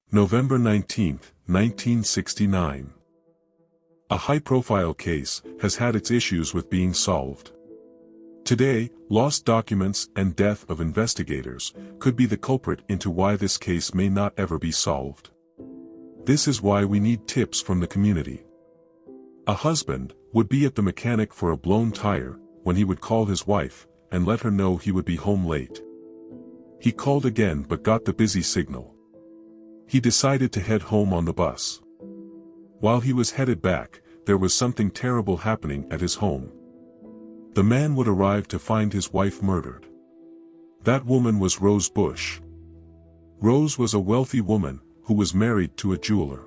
November 19, 1969. A high-profile case has had its issues with being solved. Today, lost documents and death of investigators could be the culprit into why this case may not ever be solved. This is why we need tips from the community. A husband would be at the mechanic for a blown tire when he would call his wife and let her know he would be home late. He called again but got the busy signal. He decided to head home on the bus. While he was headed back, there was something terrible happening at his home. The man would arrive to find his wife murdered. That woman was Rose Bush. Rose was a wealthy woman who was married to a jeweler.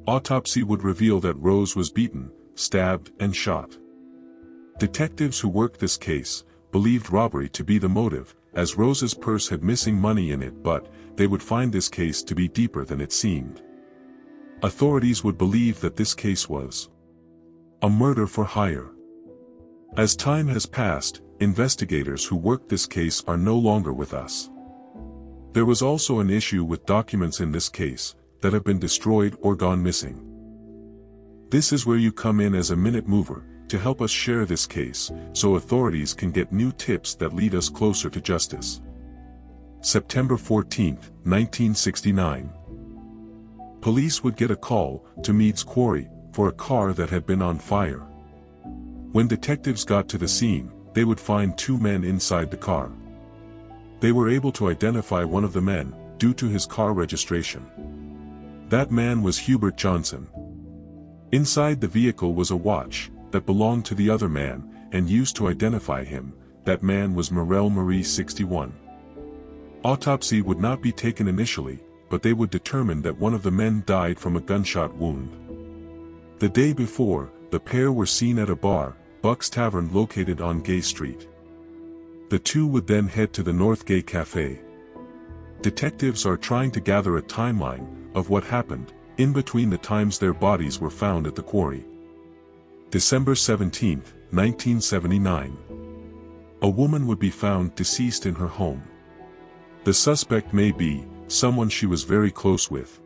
Autopsy would reveal that Rose was beaten, stabbed, and shot. Detectives who worked this case believed robbery to be the motive, as Rose's purse had missing money in it, but they would find this case to be deeper than it seemed. Authorities would believe that this case was a murder for hire. As time has passed, investigators who worked this case are no longer with us. There was also an issue with documents in this case that have been destroyed or gone missing. This is where you come in as a minute mover to help us share this case so authorities can get new tips that lead us closer to justice. September 14, 1969. Police would get a call to Meade's Quarry for a car that had been on fire. When detectives got to the scene, they would find two men inside the car. They were able to identify one of the men due to his car registration. That man was Hubert Johnson. Inside the vehicle was a watch that belonged to the other man and used to identify him. That man was Morel Marie 61. Autopsy would not be taken initially, but they would determine that one of the men died from a gunshot wound. The day before, the pair were seen at a bar, Buck's Tavern, located on Gay Street. The two would then head to the North Gay Cafe. Detectives are trying to gather a timeline of what happened in between the times their bodies were found at the quarry. December 17, 1979. A woman would be found deceased in her home. The suspect may be someone she was very close with.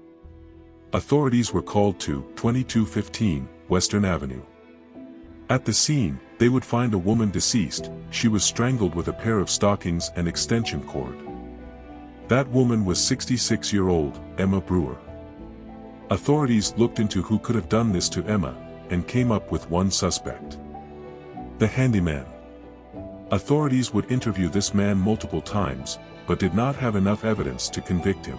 Authorities were called to 2215 Western Avenue. At the scene, they would find a woman deceased. She was strangled with a pair of stockings and extension cord. That woman was 66-year-old Emma Brewer. Authorities looked into who could have done this to Emma and came up with one suspect: the handyman. Authorities would interview this man multiple times, but did not have enough evidence to convict him.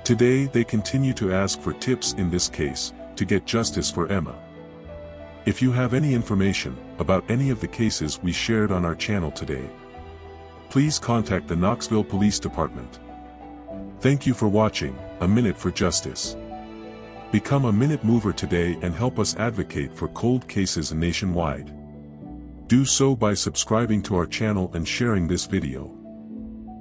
Today they continue to ask for tips in this case to get justice for Emma. If you have any information about any of the cases we shared on our channel today, please contact the Knoxville Police Department. Thank you for watching A Minute for Justice. Become a minute mover today and help us advocate for cold cases nationwide. Do so by subscribing to our channel and sharing this video.